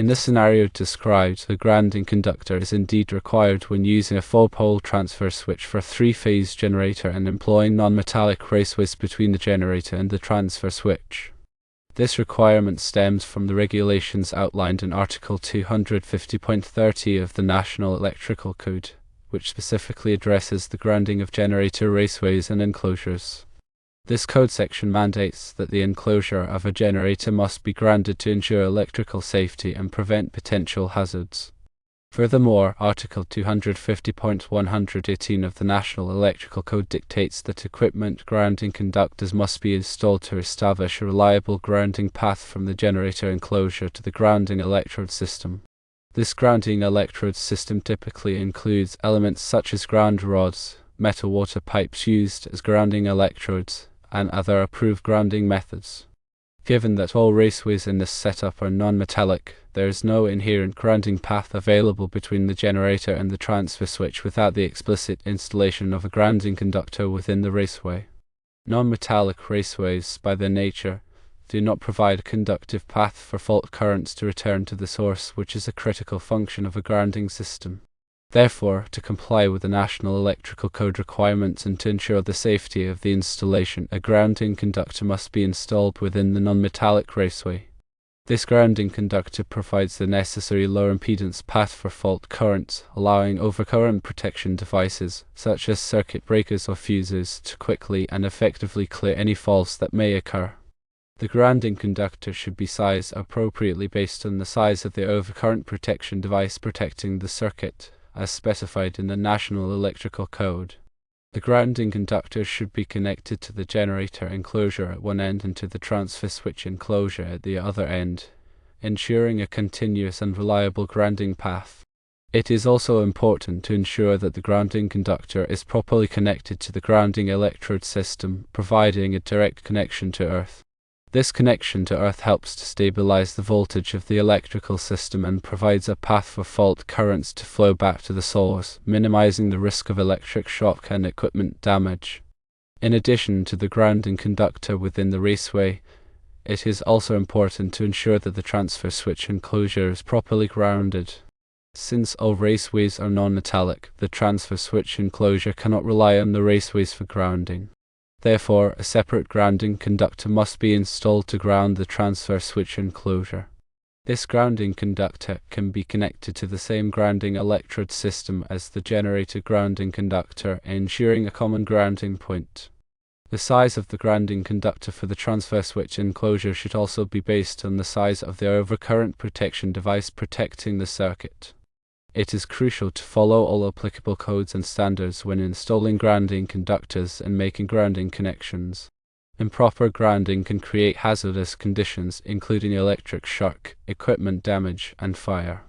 In the scenario described, the grounding conductor is indeed required when using a 4-pole transfer switch for a 3-phase generator and employing non-metallic raceways between the generator and the transfer switch. This requirement stems from the regulations outlined in Article 250.30 of the National Electrical Code, which specifically addresses the grounding of generator raceways and enclosures. This code section mandates that the enclosure of a generator must be grounded to ensure electrical safety and prevent potential hazards. Furthermore, Article 250.118 of the National Electrical Code dictates that equipment grounding conductors must be installed to establish a reliable grounding path from the generator enclosure to the grounding electrode system. This grounding electrode system typically includes elements such as ground rods, metal water pipes used as grounding electrodes, and other approved grounding methods. Given that all raceways in this setup are non-metallic, there is no inherent grounding path available between the generator and the transfer switch without the explicit installation of a grounding conductor within the raceway. Non-metallic raceways, by their nature, do not provide a conductive path for fault currents to return to the source, which is a critical function of a grounding system. Therefore, to comply with the National Electrical Code requirements and to ensure the safety of the installation, a grounding conductor must be installed within the non-metallic raceway. This grounding conductor provides the necessary low impedance path for fault currents, allowing overcurrent protection devices, such as circuit breakers or fuses, to quickly and effectively clear any faults that may occur. The grounding conductor should be sized appropriately based on the size of the overcurrent protection device protecting the circuit, as specified in the National Electrical Code. The grounding conductor should be connected to the generator enclosure at one end and to the transfer switch enclosure at the other end, ensuring a continuous and reliable grounding path. It is also important to ensure that the grounding conductor is properly connected to the grounding electrode system, providing a direct connection to earth. This connection to earth helps to stabilize the voltage of the electrical system and provides a path for fault currents to flow back to the source, minimizing the risk of electric shock and equipment damage. In addition to the grounding conductor within the raceway, it is also important to ensure that the transfer switch enclosure is properly grounded. Since all raceways are non-metallic, the transfer switch enclosure cannot rely on the raceways for grounding. Therefore, a separate grounding conductor must be installed to ground the transfer switch enclosure. This grounding conductor can be connected to the same grounding electrode system as the generator grounding conductor, ensuring a common grounding point. The size of the grounding conductor for the transfer switch enclosure should also be based on the size of the overcurrent protection device protecting the circuit. It is crucial to follow all applicable codes and standards when installing grounding conductors and making grounding connections. Improper grounding can create hazardous conditions, including electric shock, equipment damage, and fire.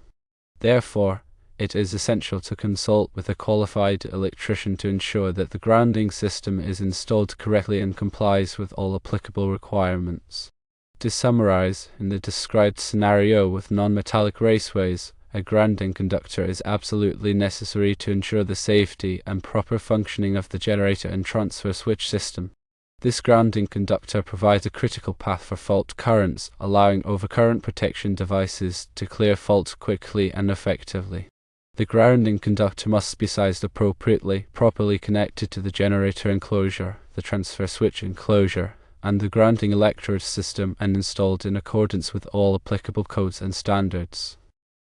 Therefore, it is essential to consult with a qualified electrician to ensure that the grounding system is installed correctly and complies with all applicable requirements. To summarize, in the described scenario with non-metallic raceways, a grounding conductor is absolutely necessary to ensure the safety and proper functioning of the generator and transfer switch system. This grounding conductor provides a critical path for fault currents, allowing overcurrent protection devices to clear faults quickly and effectively. The grounding conductor must be sized appropriately, properly connected to the generator enclosure, the transfer switch enclosure, and the grounding electrode system, and installed in accordance with all applicable codes and standards.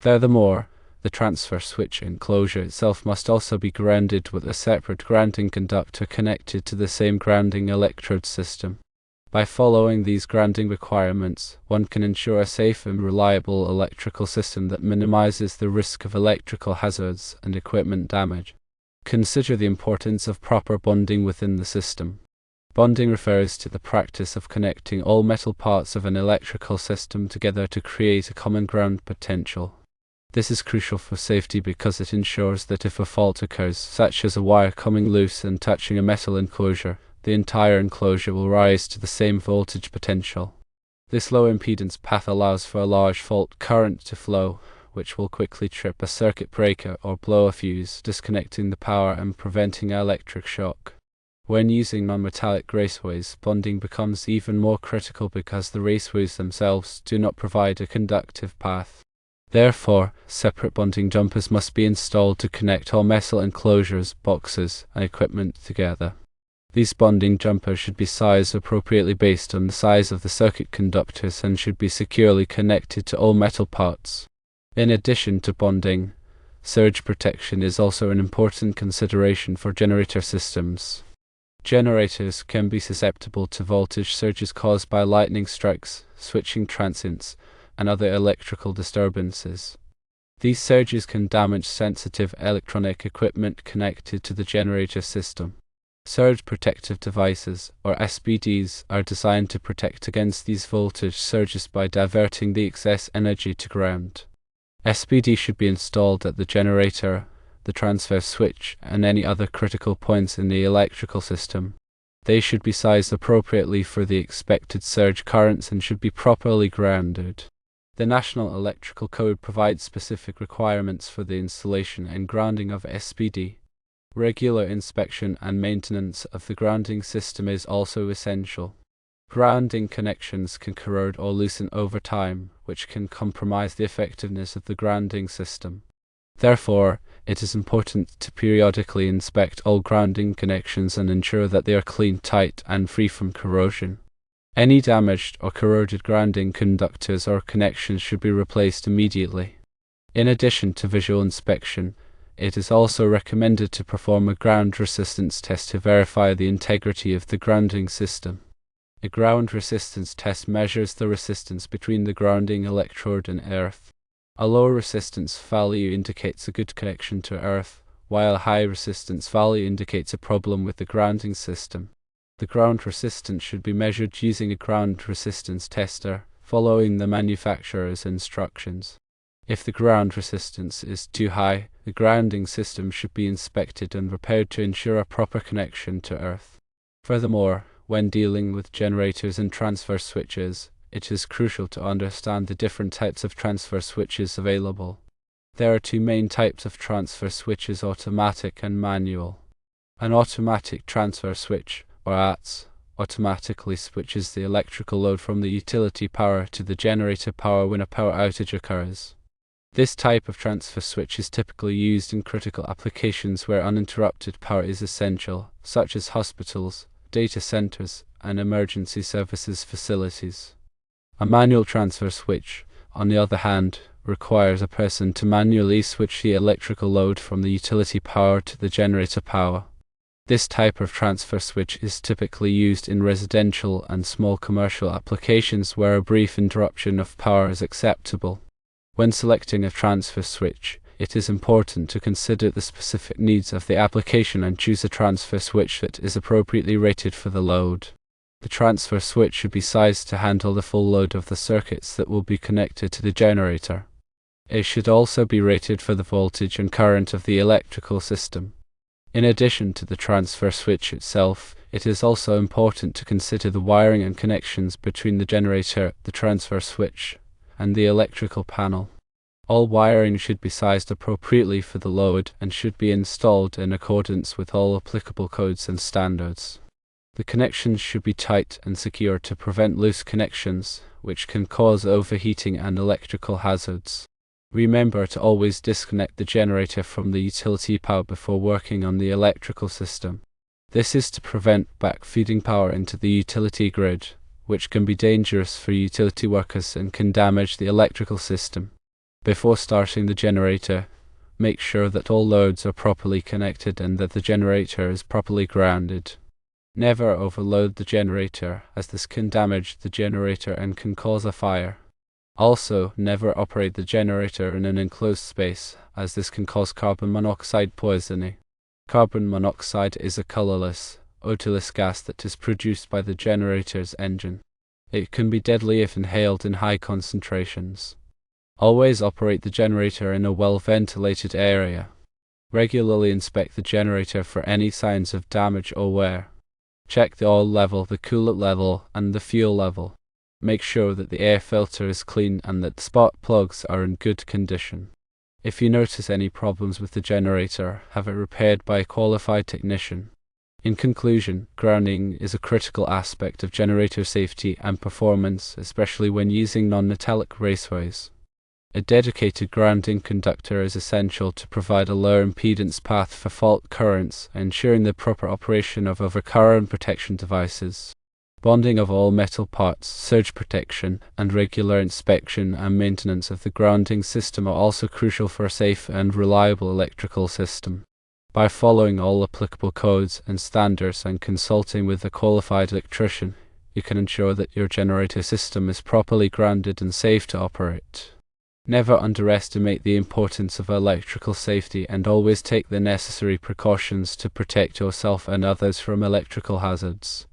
Furthermore, the transfer switch enclosure itself must also be grounded with a separate grounding conductor connected to the same grounding electrode system. By following these grounding requirements, one can ensure a safe and reliable electrical system that minimizes the risk of electrical hazards and equipment damage. Consider the importance of proper bonding within the system. Bonding refers to the practice of connecting all metal parts of an electrical system together to create a common ground potential. This is crucial for safety because it ensures that if a fault occurs, such as a wire coming loose and touching a metal enclosure, the entire enclosure will rise to the same voltage potential. This low impedance path allows for a large fault current to flow, which will quickly trip a circuit breaker or blow a fuse, disconnecting the power and preventing electric shock. When using non-metallic raceways, bonding becomes even more critical because the raceways themselves do not provide a conductive path. Therefore, separate bonding jumpers must be installed to connect all metal enclosures, boxes, and equipment together. These bonding jumpers should be sized appropriately based on the size of the circuit conductors and should be securely connected to all metal parts. In addition to bonding, surge protection is also an important consideration for generator systems. Generators can be susceptible to voltage surges caused by lightning strikes, switching transients, and other electrical disturbances. These surges can damage sensitive electronic equipment connected to the generator system. Surge protective devices, or SPDs, are designed to protect against these voltage surges by diverting the excess energy to ground. SPD should be installed at the generator, the transfer switch, and any other critical points in the electrical system. They should be sized appropriately for the expected surge currents and should be properly grounded. The National Electrical Code provides specific requirements for the installation and grounding of SPD. Regular inspection and maintenance of the grounding system is also essential. Grounding connections can corrode or loosen over time, which can compromise the effectiveness of the grounding system. Therefore, it is important to periodically inspect all grounding connections and ensure that they are clean, tight, and free from corrosion. Any damaged or corroded grounding conductors or connections should be replaced immediately. In addition to visual inspection, it is also recommended to perform a ground resistance test to verify the integrity of the grounding system. A ground resistance test measures the resistance between the grounding electrode and earth. A low resistance value indicates a good connection to earth, while a high resistance value indicates a problem with the grounding system. The ground resistance should be measured using a ground resistance tester, following the manufacturer's instructions. If the ground resistance is too high, the grounding system should be inspected and repaired to ensure a proper connection to earth. Furthermore, when dealing with generators and transfer switches, it is crucial to understand the different types of transfer switches available. There are two main types of transfer switches: automatic and manual. An automatic transfer switch, or ATS, automatically switches the electrical load from the utility power to the generator power when a power outage occurs. This type of transfer switch is typically used in critical applications where uninterrupted power is essential, such as hospitals, data centers, and emergency services facilities. A manual transfer switch, on the other hand, requires a person to manually switch the electrical load from the utility power to the generator power. This type of transfer switch is typically used in residential and small commercial applications where a brief interruption of power is acceptable. When selecting a transfer switch, it is important to consider the specific needs of the application and choose a transfer switch that is appropriately rated for the load. The transfer switch should be sized to handle the full load of the circuits that will be connected to the generator. It should also be rated for the voltage and current of the electrical system. In addition to the transfer switch itself, it is also important to consider the wiring and connections between the generator, the transfer switch, and the electrical panel. All wiring should be sized appropriately for the load and should be installed in accordance with all applicable codes and standards. The connections should be tight and secure to prevent loose connections, which can cause overheating and electrical hazards. Remember to always disconnect the generator from the utility power before working on the electrical system. This is to prevent backfeeding power into the utility grid, which can be dangerous for utility workers and can damage the electrical system. Before starting the generator, make sure that all loads are properly connected and that the generator is properly grounded. Never overload the generator, as this can damage the generator and can cause a fire. Also, never operate the generator in an enclosed space, as this can cause carbon monoxide poisoning. Carbon monoxide is a colorless, odorless gas that is produced by the generator's engine. It can be deadly if inhaled in high concentrations. Always operate the generator in a well-ventilated area. Regularly inspect the generator for any signs of damage or wear. Check the oil level, the coolant level, and the fuel level. Make sure that the air filter is clean and that the spark plugs are in good condition. If you notice any problems with the generator, have it repaired by a qualified technician. In conclusion, grounding is a critical aspect of generator safety and performance, especially when using non-metallic raceways. A dedicated grounding conductor is essential to provide a low impedance path for fault currents, ensuring the proper operation of overcurrent protection devices. Bonding of all metal parts, surge protection, and regular inspection and maintenance of the grounding system are also crucial for a safe and reliable electrical system. By following all applicable codes and standards and consulting with a qualified electrician, you can ensure that your generator system is properly grounded and safe to operate. Never underestimate the importance of electrical safety, and always take the necessary precautions to protect yourself and others from electrical hazards.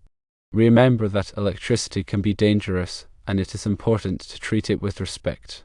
Remember that electricity can be dangerous, and it is important to treat it with respect.